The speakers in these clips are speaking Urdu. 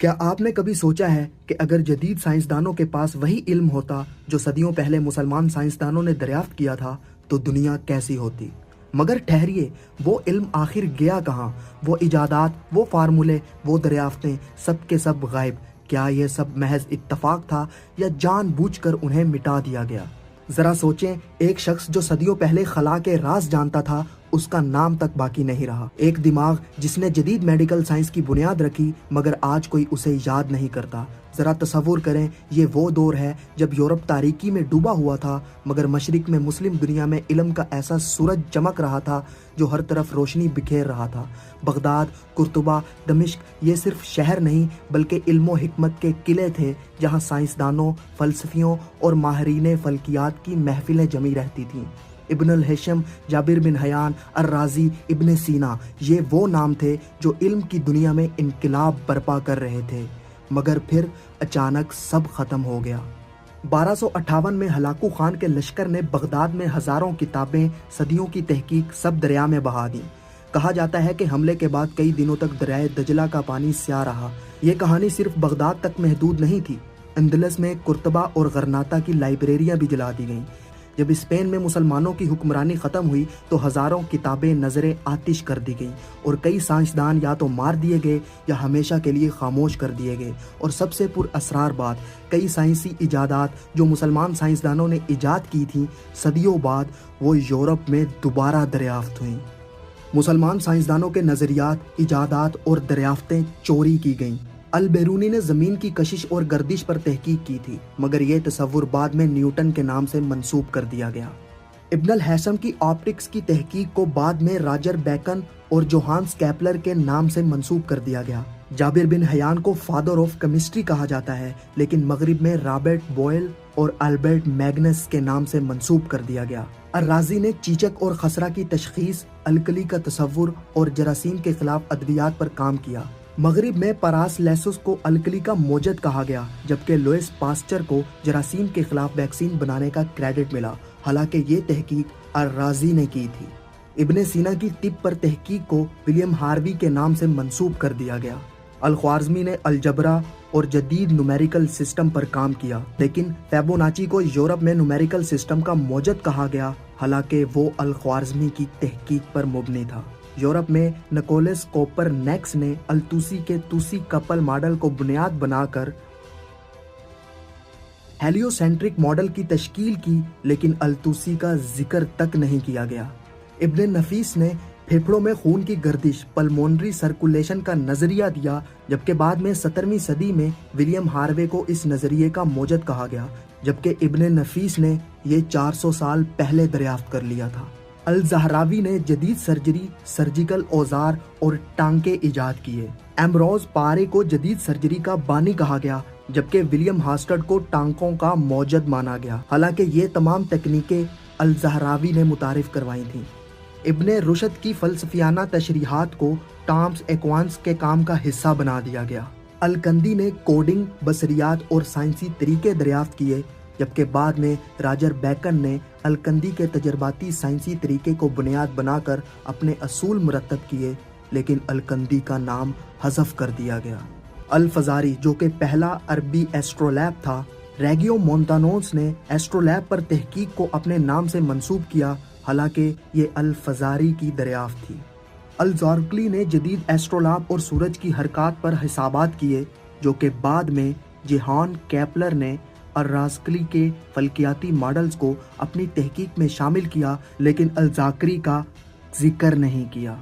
کیا آپ نے کبھی سوچا ہے کہ اگر جدید سائنسدانوں کے پاس وہی علم ہوتا جو صدیوں پہلے مسلمان سائنسدانوں نے دریافت کیا تھا تو دنیا کیسی ہوتی؟ مگر ٹھہریے، وہ علم آخر گیا کہاں؟ وہ ایجادات، وہ فارمولے، وہ دریافتیں، سب کے سب غائب۔ کیا یہ سب محض اتفاق تھا یا جان بوجھ کر انہیں مٹا دیا گیا؟ ذرا سوچیں، ایک شخص جو صدیوں پہلے خلا کے راز جانتا تھا، اس کا نام تک باقی نہیں رہا۔ ایک دماغ جس نے جدید میڈیکل سائنس کی بنیاد رکھی مگر آج کوئی اسے یاد نہیں کرتا۔ ذرا تصور کریں، یہ وہ دور ہے جب یورپ تاریکی میں ڈوبا ہوا تھا مگر مشرق میں مسلم دنیا میں علم کا ایسا سورج چمک رہا تھا جو ہر طرف روشنی بکھیر رہا تھا۔ بغداد، قرطبہ، دمشق یہ صرف شہر نہیں بلکہ علم و حکمت کے قلعے تھے جہاں سائنسدانوں، فلسفیوں اور ماہرین فلکیات کی محفلیں جمی رہتی تھیں۔ ابن الہیثم، جابر بن حیان، الرازی، ابن سینا، یہ وہ نام تھے جو علم کی دنیا میں انقلاب برپا کر رہے تھے، مگر پھر اچانک سب ختم ہو گیا۔ 1258 میں ہلاکو خان کے لشکر نے بغداد میں ہزاروں کتابیں، صدیوں کی تحقیق سب دریا میں بہا دیں۔ کہا جاتا ہے کہ حملے کے بعد کئی دنوں تک دریائے دجلہ کا پانی سیاہ رہا۔ یہ کہانی صرف بغداد تک محدود نہیں تھی، اندلس میں قرطبہ اور غرناطہ کی لائبریریاں بھی جلا دی گئیں۔ جب اسپین میں مسلمانوں کی حکمرانی ختم ہوئی تو ہزاروں کتابیں نظر آتش کر دی گئیں اور کئی سائنسدان یا تو مار دیے گئے یا ہمیشہ کے لیے خاموش کر دیے گئے، اور سب سے پر اسرار بات، کئی سائنسی ایجادات جو مسلمان سائنسدانوں نے ایجاد کی تھیں، صدیوں بعد وہ یورپ میں دوبارہ دریافت ہوئیں۔ مسلمان سائنسدانوں کے نظریات، ایجادات اور دریافتیں چوری کی گئیں۔ البیرونی نے زمین کی کشش اور گردش پر تحقیق کی تھی مگر یہ تصور بعد میں نیوٹن کے نام سے منسوب کر دیا گیا۔ ابن الہیثم کی آپٹکس کی تحقیق کو بعد میں راجر بیکن اور جوہانس کیپلر کے نام سے منسوب کر دیا گیا۔ جابر بن حیان کو فادر آف کیمسٹری کہا جاتا ہے لیکن مغرب میں رابرٹ بوئل اور البرٹ میگنس کے نام سے منسوب کر دیا گیا۔ الرازی نے چیچک اور خسرہ کی تشخیص، الکلی کا تصور اور جراثیم کے خلاف ادویات پر کام کیا۔ مغرب میں پاراسلیسس کو الکلی کا موجد کہا گیا جبکہ لوئس پاسچر کو جراثیم کے خلاف ویکسین بنانے کا کریڈٹ ملا، حالانکہ یہ تحقیق الرازی نے کی تھی۔ ابن سینا کی طب پر تحقیق کو ولیم ہاروی کے نام سے منسوب کر دیا گیا۔ الخوارزمی نے الجبرا اور جدید نومیریکل سسٹم پر کام کیا، لیکن فیبوناچی کو یورپ میں نومیریکل سسٹم کا موجد کہا گیا، حالانکہ وہ الخوارزمی کی تحقیق پر مبنی تھا۔ یورپ میں نکولس کوپر نیکس نے التوسی کے توسی کپل ماڈل کو بنیاد بنا کر ہیلیو سینٹرک ماڈل کی تشکیل کی، لیکن التوسی کا ذکر تک نہیں کیا گیا۔ ابن نفیس نے پھیپھڑوں میں خون کی گردش، پلمونری سرکولیشن کا نظریہ دیا، جبکہ بعد میں 17ویں صدی میں ولیم ہاروے کو اس نظریے کا موجد کہا گیا، جبکہ ابن نفیس نے یہ 400 سال پہلے دریافت کر لیا تھا۔ الزہراوی نے جدید سرجری، سرجیکل اوزار اور ٹانکے ایجاد کیے۔ ایمبروز پارے کو جدید سرجری کا بانی کہا گیا، جبکہ ولیم ہاسٹڈ کو ٹانکوں کا موجد مانا گیا، حالانکہ یہ تمام تکنیکیں الزہراوی نے متعارف کروائی تھیں۔ ابن رشد کی فلسفیانہ تشریحات کو ٹامس ایکوانس کے کام کا حصہ بنا دیا گیا۔ الکندی نے کوڈنگ، بصریات اور سائنسی طریقے دریافت کیے، جبکہ بعد میں راجر بیکن نے الکندی کے تجرباتی سائنسی طریقے کو بنیاد بنا کر اپنے اصول مرتب کیے، لیکن الکندی کا نام حذف کر دیا گیا۔ الفزاری، جو کہ پہلا عربی ایسٹرولیب تھا، ریگیو مونتانوس نے ایسٹرولیب پر تحقیق کو اپنے نام سے منسوب کیا، حالانکہ یہ الفزاری کی دریافت تھی۔ الزارکلی نے جدید ایسٹرولیب اور سورج کی حرکات پر حسابات کیے، جو کہ بعد میں جوہان کیپلر نے الرازقلی کے فلکیاتی ماڈلز کو اپنی تحقیق میں شامل کیا، لیکن الزاکری کا ذکر نہیں کیا۔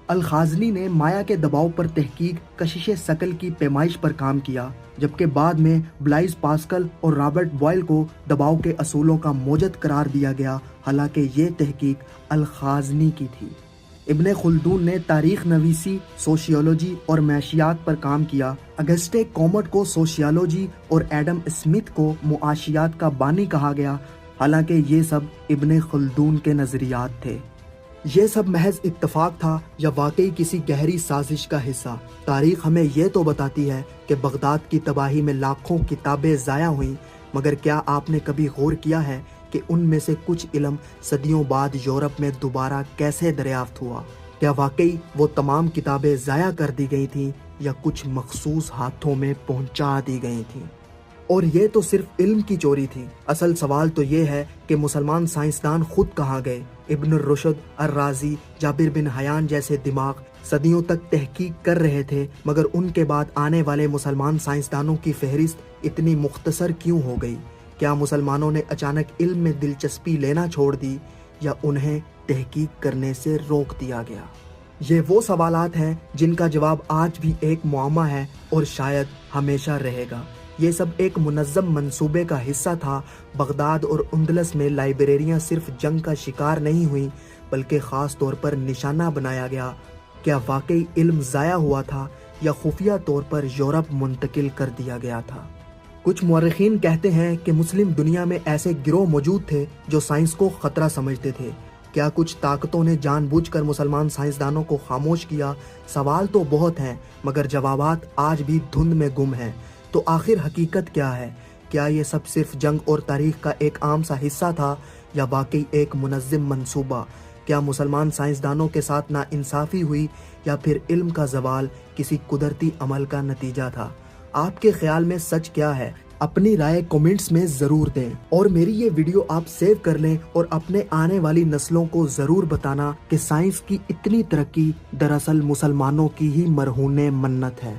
الخازنی نے مایا کے دباؤ پر تحقیق، کشش ثقل کی پیمائش پر کام کیا، جبکہ بعد میں بلائز پاسکل اور رابرٹ بوائل کو دباؤ کے اصولوں کا موجد قرار دیا گیا، حالانکہ یہ تحقیق الخازنی کی تھی۔ ابن خلدون نے تاریخ نویسی، سوشیولوجی اور معاشیات پر کام کیا۔ اگسٹے کومٹ کو سوشیولوجی اور ایڈم اسمتھ کو معاشیات کا بانی کہا گیا، حالانکہ یہ سب ابن خلدون کے نظریات تھے۔ یہ سب محض اتفاق تھا یا واقعی کسی گہری سازش کا حصہ؟ تاریخ ہمیں یہ تو بتاتی ہے کہ بغداد کی تباہی میں لاکھوں کتابیں ضائع ہوئیں، مگر کیا آپ نے کبھی غور کیا ہے کہ ان میں سے کچھ علم صدیوں بعد یورپ میں دوبارہ کیسے دریافت ہوا؟ کیا واقعی وہ تمام کتابیں ضائع کر دی گئی تھیں یا کچھ مخصوص ہاتھوں میں پہنچا دی گئی تھیں۔ اور یہ تو صرف علم کی چوری تھی، اصل سوال تو یہ ہے کہ مسلمان سائنسدان خود کہاں گئے؟ ابن الرشد، الرازی، جابر بن حیان جیسے دماغ صدیوں تک تحقیق کر رہے تھے، مگر ان کے بعد آنے والے مسلمان سائنسدانوں کی فہرست اتنی مختصر کیوں ہو گئی؟ کیا مسلمانوں نے اچانک علم میں دلچسپی لینا چھوڑ دی یا انہیں تحقیق کرنے سے روک دیا گیا؟ یہ وہ سوالات ہیں جن کا جواب آج بھی ایک معمہ ہے اور شاید ہمیشہ رہے گا۔ یہ سب ایک منظم منصوبے کا حصہ تھا۔ بغداد اور اندلس میں لائبریریاں صرف جنگ کا شکار نہیں ہوئیں بلکہ خاص طور پر نشانہ بنایا گیا۔ کیا واقعی علم ضائع ہوا تھا یا خفیہ طور پر یورپ منتقل کر دیا گیا تھا؟ کچھ مورخین کہتے ہیں کہ مسلم دنیا میں ایسے گروہ موجود تھے جو سائنس کو خطرہ سمجھتے تھے۔ کیا کچھ طاقتوں نے جان بوجھ کر مسلمان سائنسدانوں کو خاموش کیا؟ سوال تو بہت ہیں مگر جوابات آج بھی دھند میں گم ہیں۔ تو آخر حقیقت کیا ہے؟ کیا یہ سب صرف جنگ اور تاریخ کا ایک عام سا حصہ تھا یا واقعی ایک منظم منصوبہ؟ کیا مسلمان سائنسدانوں کے ساتھ ناانصافی ہوئی یا پھر علم کا زوال کسی قدرتی عمل کا نتیجہ تھا؟ آپ کے خیال میں سچ کیا ہے؟ اپنی رائے کومنٹس میں ضرور دیں اور میری یہ ویڈیو آپ سیو کر لیں اور اپنے آنے والی نسلوں کو ضرور بتانا کہ سائنس کی اتنی ترقی دراصل مسلمانوں کی ہی مرہون منت ہے۔